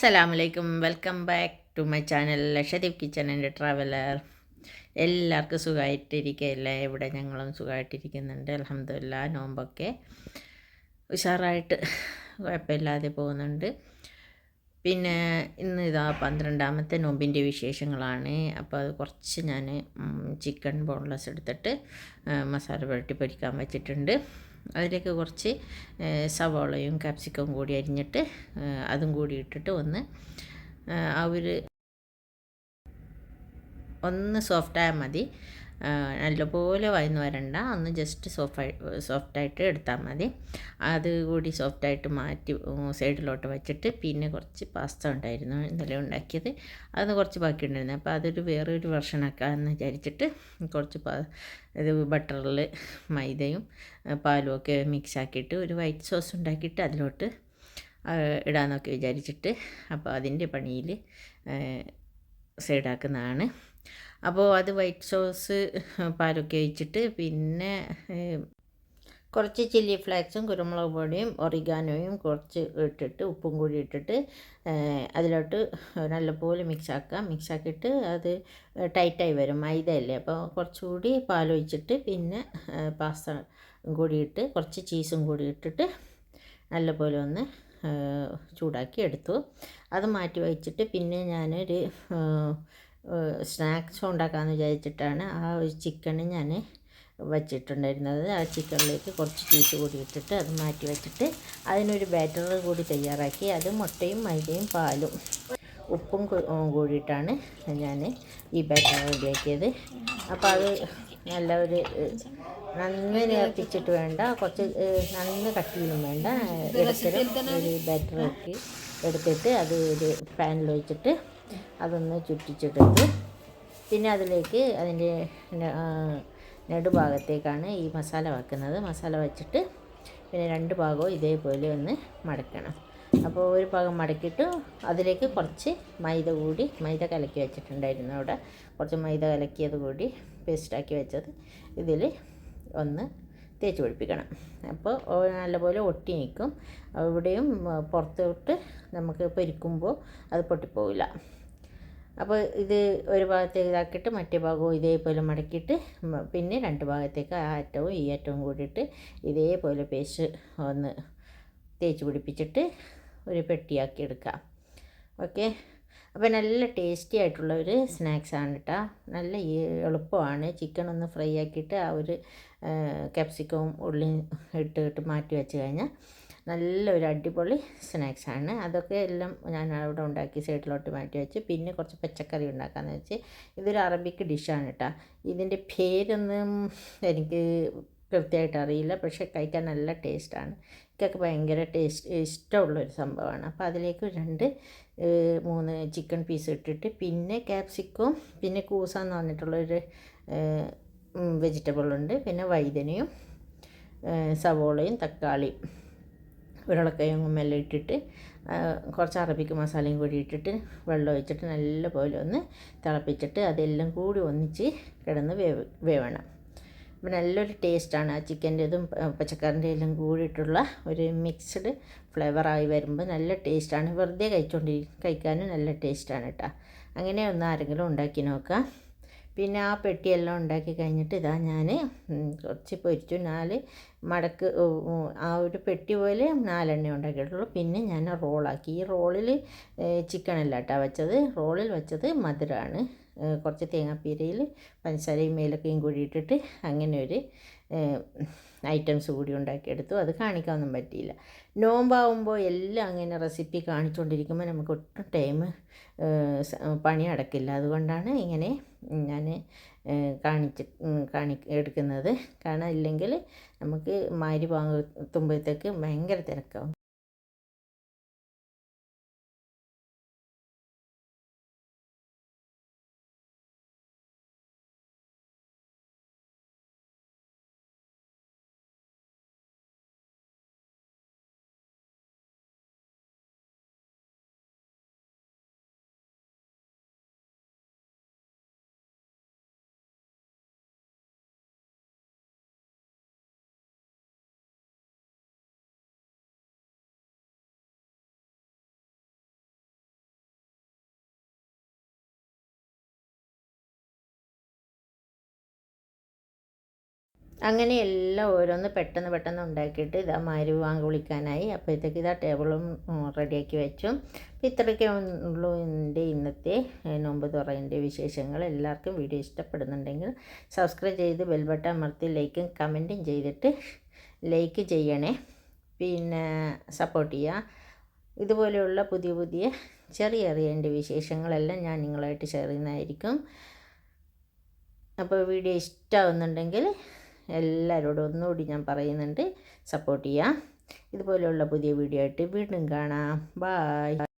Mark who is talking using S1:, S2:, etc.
S1: അസ്സലാമലൈക്കും welcome back to my channel Lakshadweep kitchen and traveller. എല്ലാവർക്കും സുഖമായിട്ടിരിക്കുകയല്ലേ? ഇവിടെ ഞങ്ങളും സുഖമായിട്ടിരിക്കുന്നുണ്ട്. അൽഹംദുലില്ലാ. നോമ്പൊക്കെ ഉഷാറായിട്ട് കുഴപ്പമില്ലാതെ പോകുന്നുണ്ട്. പിന്നെ ഇന്ന് ഇതാ 12ാമത്തെ നോമ്പിൻ്റെ വിശേഷങ്ങളാണ്. അപ്പോൾ അത് കുറച്ച് ഞാൻ ചിക്കൻ ബോൺലെസ് എടുത്തിട്ട് മസാല പുരട്ടി പൊരിക്കാൻ വെച്ചിട്ടുണ്ട്. അതിലേക്ക് കുറച്ച് സവോളയും കാപ്സിക്കവും കൂടി അരിഞ്ഞിട്ട് അതും കൂടി ഇട്ടിട്ട് ഒന്ന് സോഫ്റ്റായാൽ മതി. നല്ലപോലെ വഴന്ന് വരണ്ട, ഒന്ന് ജസ്റ്റ് സോഫ്റ്റായിട്ട് എടുത്താൽ മതി. അത് കൂടി സോഫ്റ്റായിട്ട് മാറ്റി സൈഡിലോട്ട് വെച്ചിട്ട് പിന്നെ കുറച്ച് പാസ്ത ഉണ്ടായിരുന്നു ഇന്നലെ ഉണ്ടാക്കിയത്, അത് കുറച്ച് ബാക്കി ഉണ്ടായിരുന്നു. അപ്പോൾ അതൊരു വേറൊരു വെർഷനാക്കാമെന്ന് വിചാരിച്ചിട്ട് കുറച്ച് ഇത് ബട്ടറിൽ മൈദയും പാലും ഒക്കെ മിക്സ് ആക്കിയിട്ട് ഒരു വൈറ്റ് സോസ് ഉണ്ടാക്കിയിട്ട് അതിലോട്ട് ഇടാമെന്നൊക്കെ വിചാരിച്ചിട്ട് അപ്പോൾ അതിൻ്റെ പണിയിൽ സൈഡാക്കുന്നതാണ്. അപ്പോൾ അത് വൈറ്റ് സോസ് പാലൊക്കെ ഒഴിച്ചിട്ട് പിന്നെ കുറച്ച് ചില്ലി ഫ്ലേക്സും കുരുമുളക് പൊടിയും ഒറിഗാനോയും കുറച്ച് ഇട്ടിട്ട് ഉപ്പും കൂടി ഇട്ടിട്ട് അതിലോട്ട് നല്ലപോലെ മിക്സാക്കിയിട്ട് അത് ടൈറ്റായി വരും. മൈദയല്ലേ, അപ്പോൾ കുറച്ചുകൂടി പാലൊഴിച്ചിട്ട് പിന്നെ പാസ്ത കൂടി ഇട്ട് കുറച്ച് ചീസും കൂടി ഇട്ടിട്ട് നല്ലപോലെ ഒന്ന് ചൂടാക്കി എടുത്തു. അത് മാറ്റി വെച്ചിട്ട് പിന്നെ ഞാനൊരു സ്നാക്സ് ഉണ്ടാക്കാമെന്ന് വിചാരിച്ചിട്ടാണ് ആ ഒരു ചിക്കന് ഞാൻ വച്ചിട്ടുണ്ടായിരുന്നത്. ആ ചിക്കനിലേക്ക് കുറച്ച് ചീസ് കൂടി ഇട്ടിട്ട് അത് മാറ്റി വെച്ചിട്ട് അതിനൊരു ബാറ്റർ കൂടി തയ്യാറാക്കി. അത് മുട്ടയും മൈദയും പാലും ഉപ്പും കൂടിയിട്ടാണ് ഞാൻ ഈ ബാറ്റർ റെഡിയാക്കിയത്. അപ്പോൾ അത് നല്ല ഒരു നന്നായി നേർപ്പിച്ചിട്ട് വേണ്ട, കുറച്ച് നന്ന കട്ടിയിലും വേണ്ട, ഇടത്തരം ഒരു ബാറ്റർ ആക്കി എടുത്തിട്ട് അത് ഒരു പാനിൽ ഒഴിച്ചിട്ട് അതൊന്ന് ചുറ്റിച്ചെടുത്തു. പിന്നെ അതിലേക്ക് അതിൻ്റെ നടുഭാഗത്തേക്കാണ് ഈ മസാല വെക്കുന്നത്. മസാല വെച്ചിട്ട് പിന്നെ രണ്ട് ഭാഗവും ഇതേപോലെ ഒന്ന് മടക്കണം. അപ്പോൾ ഒരു ഭാഗം മടക്കിയിട്ട് അതിലേക്ക് കുറച്ച് മൈദ കലക്കി വെച്ചിട്ടുണ്ടായിരുന്നു. അവിടെ കുറച്ച് മൈദ കലക്കിയത് കൂടി പേസ്റ്റാക്കി വെച്ചത് ഇതിൽ ഒന്ന് തേച്ച് പിടിപ്പിക്കണം. അപ്പോൾ നല്ലപോലെ ഒട്ടി നിൽക്കും. ഇവിടെയും പുറത്തോട്ട് നമുക്ക് പൊരിക്കുമ്പോൾ അത് പൊട്ടിപ്പോവില്ല. അപ്പോൾ ഇത് ഒരു ഭാഗത്തേക്ക് ഇതാക്കിയിട്ട് മറ്റേ ഭാഗവും ഇതേപോലെ മടക്കിയിട്ട് പിന്നെ രണ്ട് ഭാഗത്തേക്ക് ആ അറ്റവും ഈ അറ്റവും കൂടിയിട്ട് ഇതേപോലെ പേസ്റ്റ് ഒന്ന് തേച്ച് പിടിപ്പിച്ചിട്ട് ഒരു പെട്ടിയാക്കി എടുക്കാം. ഓക്കെ, അപ്പോൾ നല്ല ടേസ്റ്റി ആയിട്ടുള്ള ഒരു സ്നാക്സാണ് കേട്ടോ. നല്ല എളുപ്പമാണ്. ചിക്കൻ ഒന്ന് ഫ്രൈ ആക്കിയിട്ട് ആ ഒരു ക്യാപ്സിക്കവും ഉള്ളിയും ഇട്ടിട്ട് മാറ്റി വെച്ച് കഴിഞ്ഞാൽ നല്ലൊരു അടിപൊളി സ്നാക്സാണ്. അതൊക്കെ എല്ലാം ഞാൻ അവിടെ ഉണ്ടാക്കി സൈഡിലോട്ട് മാറ്റി വെച്ച് പിന്നെ കുറച്ച് പച്ചക്കറി ഉണ്ടാക്കാമെന്ന് വെച്ച്. ഇതൊരു അറബിക്ക് ഡിഷാണ് കേട്ടോ. ഇതിൻ്റെ പേരൊന്നും എനിക്ക് കൃത്യമായിട്ട് അറിയില്ല, പക്ഷേ കഴിക്കാൻ നല്ല ടേസ്റ്റാണ്. എനിക്കൊക്കെ ഭയങ്കര ഇഷ്ടമുള്ളൊരു സംഭവമാണ്. അപ്പോൾ അതിലേക്ക് 2-3 ചിക്കൻ പീസ് ഇട്ടിട്ട് പിന്നെ ക്യാപ്സിക്കവും പിന്നെ കൂസ എന്ന് പറഞ്ഞിട്ടുള്ളൊരു വെജിറ്റബിളുണ്ട്, പിന്നെ വഴുതനയും സവോളയും തക്കാളിയും ഉരുളക്കിഴങ്ങും എല്ലാം ഇട്ടിട്ട് കുറച്ച് അറബിക്ക് മസാലയും കൂടി ഇട്ടിട്ട് വെള്ളം ഒഴിച്ചിട്ട് നല്ലപോലെ ഒന്ന് തിളപ്പിച്ചിട്ട് അതെല്ലാം കൂടി ഒന്നിച്ച് കിടന്ന് വേവണം. അപ്പോൾ നല്ലൊരു ടേസ്റ്റാണ്. ആ ചിക്കൻ്റെതും പച്ചക്കറിൻ്റെ എല്ലാം കൂടിയിട്ടുള്ള ഒരു മിക്സ്ഡ് ഫ്ലേവറായി വരുമ്പോൾ നല്ല ടേസ്റ്റാണ്. വെറുതെ കഴിക്കാനും നല്ല ടേസ്റ്റാണ് കേട്ടോ. അങ്ങനെ ഒന്ന് ആരെങ്കിലും ഉണ്ടാക്കി നോക്കാം. പിന്നെ ആ പെട്ടിയെല്ലാം ഉണ്ടാക്കി കഴിഞ്ഞിട്ട് ഇതാ ഞാൻ കുറച്ച് പൊരിച്ചു. 4 മടക്ക് ആ ഒരു പെട്ടി പോലെ 4 എണ്ണ ഉണ്ടാക്കിയിട്ടുള്ളൂ. പിന്നെ ഞാൻ റോളാക്കി. ഈ റോളിൽ ചിക്കനല്ല കേട്ടോ വെച്ചത്, റോളിൽ വെച്ചത് മധുരമാണ്. കുറച്ച് തേങ്ങാപ്പീരയിൽ പഞ്ചസാരയും ഏലക്കയും കൂടി ഇട്ടിട്ട് അങ്ങനെ ഒരു ഐറ്റംസ് കൂടി ഉണ്ടാക്കിയെടുത്തു. അത് കാണിക്കാനൊന്നും പറ്റിയില്ല. നോമ്പാവുമ്പോൾ എല്ലാം അങ്ങനെ റെസിപ്പി കാണിച്ചുകൊണ്ടിരിക്കുമ്പോൾ നമുക്ക് ഒട്ടും ടൈം പണി അടക്കില്ല. അതുകൊണ്ടാണ് ഇങ്ങനെ ഞാൻ എടുക്കുന്നത്. കാരണം ഇല്ലെങ്കിൽ നമുക്ക് എത്തുമ്പോഴത്തേക്ക് ഭയങ്കര തിരക്കാവും. അങ്ങനെ എല്ലാം ഓരോന്ന് പെട്ടെന്ന് പെട്ടെന്ന് ഉണ്ടാക്കിയിട്ട് ഇതാ വാങ്ങി വിളിക്കാനായി. അപ്പോഴത്തേക്ക് ഇതാ ടേബിളും റെഡിയാക്കി വെച്ചു. അപ്പോൾ ഇത്രയൊക്കെ ഉള്ളൂ എൻ്റെ ഇന്നത്തെ നോമ്പ് തുറയിൻ്റെ വിശേഷങ്ങൾ. എല്ലാവർക്കും വീഡിയോ ഇഷ്ടപ്പെടുന്നുണ്ടെങ്കിൽ സബ്സ്ക്രൈബ് ചെയ്ത് ബെൽ ബട്ടൺ അമർത്തി ലൈക്കും കമൻറ്റും ചെയ്തിട്ട് ലൈക്ക് ചെയ്യണേ. പിന്നെ സപ്പോർട്ട് ചെയ്യുക. ഇതുപോലെയുള്ള പുതിയ പുതിയ ചെറിയ ചെറിയ എൻ്റെ വിശേഷങ്ങളെല്ലാം ഞാൻ നിങ്ങളായിട്ട് ഷെയർ ചെയ്യുന്നതായിരിക്കും. അപ്പോൾ വീഡിയോ ഇഷ്ടമാവുന്നുണ്ടെങ്കിൽ എല്ലാവരോടും ഒന്നുകൂടി ഞാൻ പറയുന്നുണ്ട്, സപ്പോർട്ട് ചെയ്യുക. ഇതുപോലെയുള്ള പുതിയ വീഡിയോ ആയിട്ട് വീണ്ടും കാണാം. ബായ്.